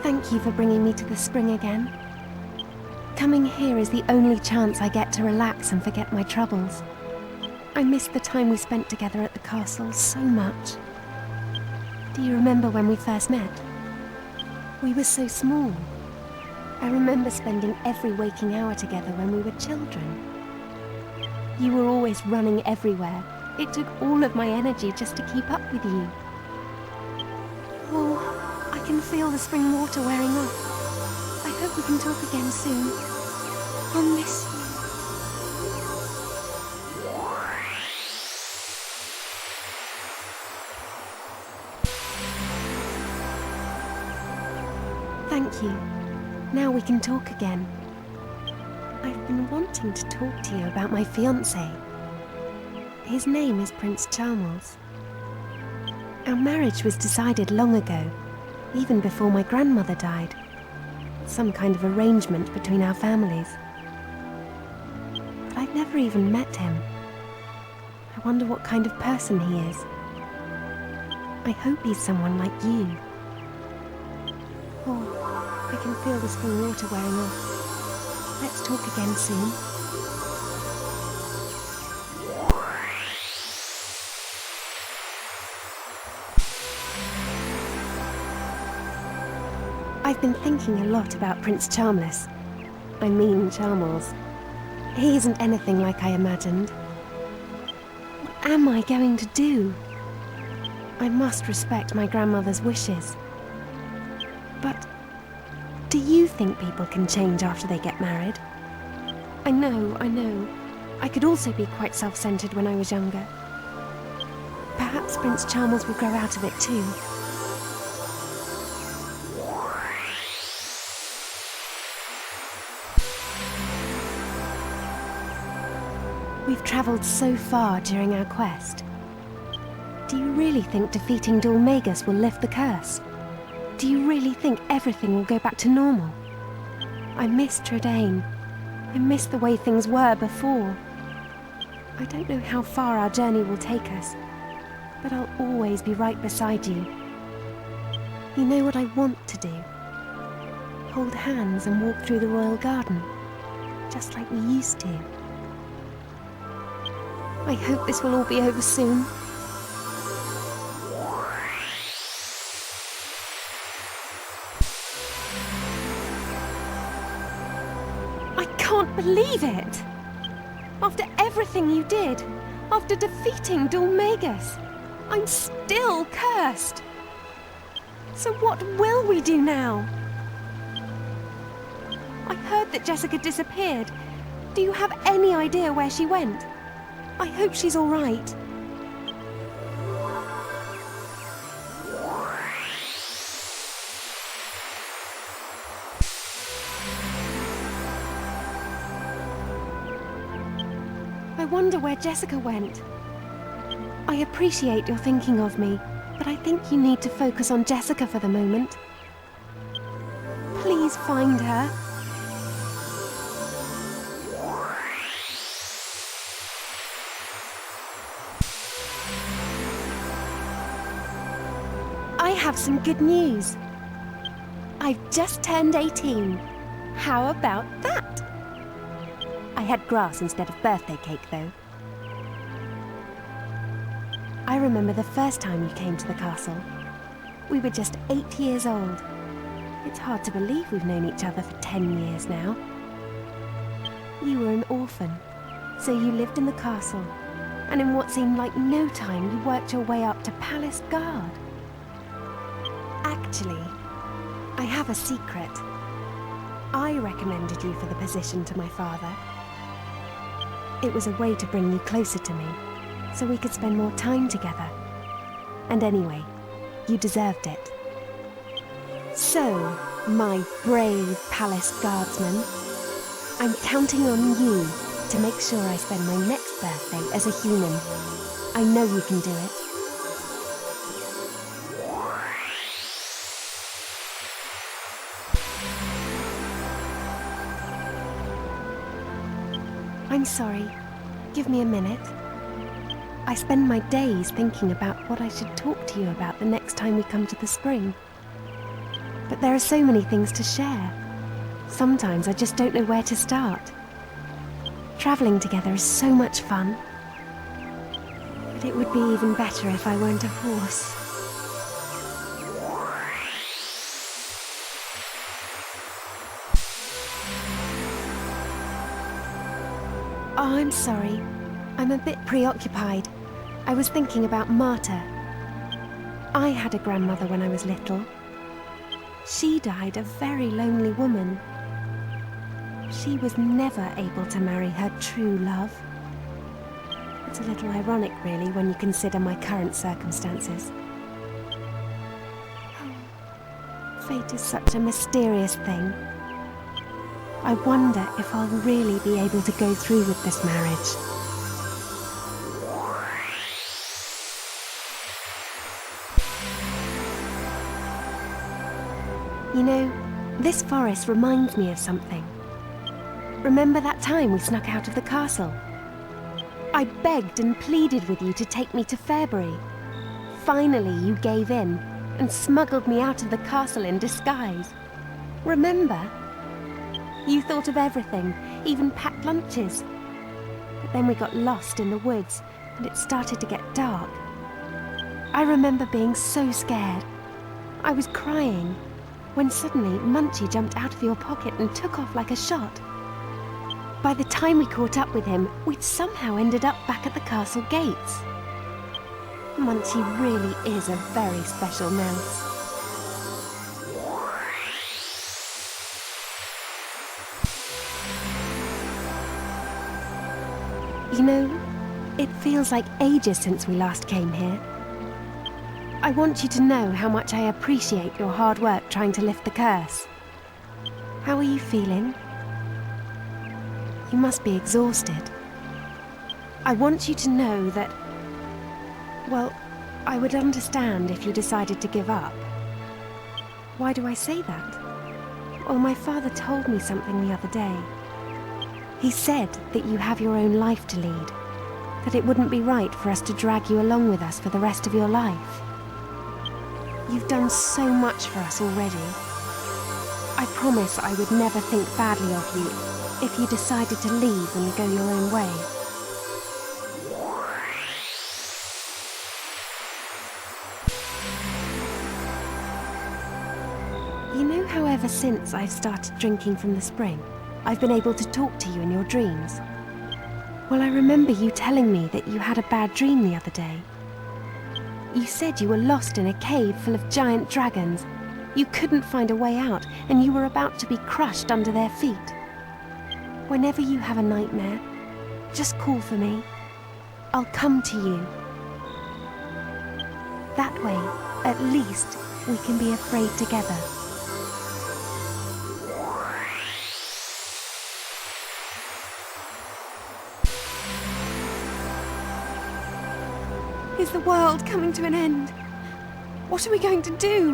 Thank you for bringing me to the spring again. Coming here is the only chance I get to relax and forget my troubles. I miss the time we spent together at the castle so much. Do you remember when we first met? We were so small. I remember spending every waking hour together when we were children. You were always running everywhere. It took all of my energy just to keep up with you. Oh, I can feel the spring water wearing off. I hope we can talk again soon. I'll miss you. Thank you. Now we can talk again. I've been wanting to talk to you about my fiancé. His name is Prince Charmles. Our marriage was decided long ago, even before my grandmother died. Some kind of arrangement between our families. But I've never even met him. I wonder what kind of person he is. I hope he's someone like you. Oh, I can feel the spring water wearing off. Let's talk again soon. I've been thinking a lot about Prince Charmles. I mean Charmles. He isn't anything like I imagined. What am I going to do? I must respect my grandmother's wishes. But do you think people can change after they get married? I know. I could also be quite self-centered when I was younger. Perhaps Prince Charmles will grow out of it too. We've travelled so far during our quest. Do you really think defeating Dol Magus will lift the curse? Do you really think everything will go back to normal? I miss Tradain. I miss the way things were before. I don't know how far our journey will take us, but I'll always be right beside you. You know what I want to do? Hold hands and walk through the royal garden, just like we used to. I hope this will all be over soon. I can't believe it! After everything you did, after defeating Dol Magus, I'm still cursed! So what will we do now? I heard that Jessica disappeared. Do you have any idea where she went? I hope she's all right. I wonder where Jessica went. I appreciate your thinking of me, but I think you need to focus on Jessica for the moment. Please find her. I have some good news. I've just turned 18. How about that? I had grass instead of birthday cake, though. I remember the first time you came to the castle. We were just 8 years old. It's hard to believe we've known each other for 10 years now. You were an orphan, so you lived in the castle, and in what seemed like no time, you worked your way up to palace guard. Actually, I have a secret. I recommended you for the position to my father. It was a way to bring you closer to me, so we could spend more time together. And anyway, you deserved it. So, my brave palace guardsman, I'm counting on you to make sure I spend my next birthday as a human. I know you can do it. I'm sorry. Give me a minute. I spend my days thinking about what I should talk to you about the next time we come to the spring. But there are so many things to share. Sometimes I just don't know where to start. Travelling together is so much fun. But it would be even better if I weren't a horse. Oh, I'm sorry. I'm a bit preoccupied. I was thinking about Marta. I had a grandmother when I was little. She died a very lonely woman. She was never able to marry her true love. It's a little ironic, really, when you consider my current circumstances. Fate is such a mysterious thing. I wonder if I'll really be able to go through with this marriage. You know, this forest reminds me of something. Remember that time we snuck out of the castle? I begged and pleaded with you to take me to Fairbury. Finally, you gave in and smuggled me out of the castle in disguise. Remember? You thought of everything, even packed lunches. But then we got lost in the woods and it started to get dark. I remember being so scared. I was crying when suddenly Munchie jumped out of your pocket and took off like a shot. By the time we caught up with him, we'd somehow ended up back at the castle gates. Munchie really is a very special mouse. You know, it feels like ages since we last came here. I want you to know how much I appreciate your hard work trying to lift the curse. How are you feeling? You must be exhausted. I want you to know that, well, I would understand if you decided to give up. Why do I say that? Well, my father told me something the other day. He said that you have your own life to lead, that it wouldn't be right for us to drag you along with us for the rest of your life. You've done so much for us already. I promise I would never think badly of you if you decided to leave and go your own way. You know how ever since I started drinking from the spring, I've been able to talk to you in your dreams? Well, I remember you telling me that you had a bad dream the other day. You said you were lost in a cave full of giant dragons. You couldn't find a way out, and you were about to be crushed under their feet. Whenever you have a nightmare, just call for me. I'll come to you. That way, at least, we can be afraid together. Is the world coming to an end? What are we going to do?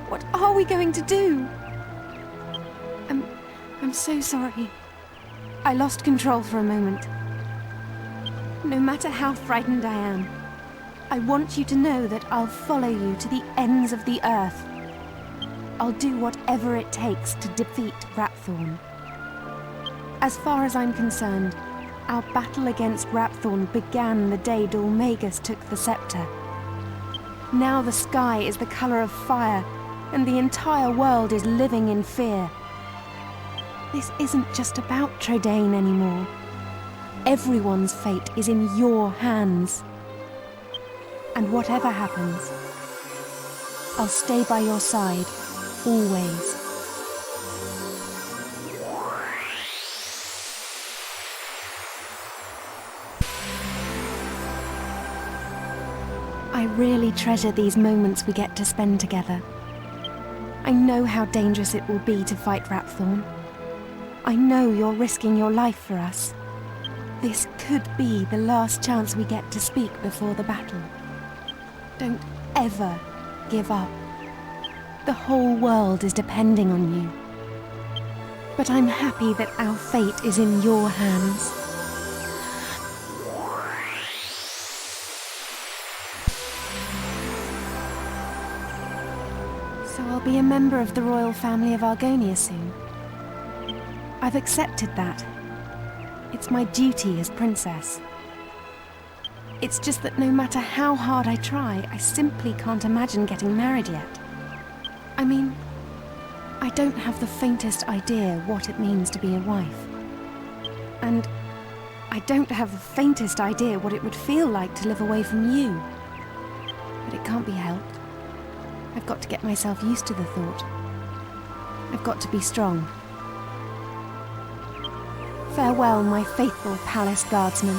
What are we going to do? I'm so sorry. I lost control for a moment. No matter how frightened I am, I want you to know that I'll follow you to the ends of the earth. I'll do whatever it takes to defeat Rapthorn. As far as I'm concerned, our battle against Rapthorn began the day Dulmagus took the scepter. Now the sky is the colour of fire, and the entire world is living in fear. This isn't just about Trodaine anymore. Everyone's fate is in your hands. And whatever happens, I'll stay by your side, always. I really treasure these moments we get to spend together. I know how dangerous it will be to fight Rapthorn. I know you're risking your life for us. This could be the last chance we get to speak before the battle. Don't ever give up. The whole world is depending on you. But I'm happy that our fate is in your hands. So I'll be a member of the royal family of Argonia soon. I've accepted that. It's my duty as princess. It's just that no matter how hard I try, I simply can't imagine getting married yet. I mean, I don't have the faintest idea what it means to be a wife. And I don't have the faintest idea what it would feel like to live away from you. But it can't be helped. I've got to get myself used to the thought. I've got to be strong. Farewell, my faithful palace guardsman.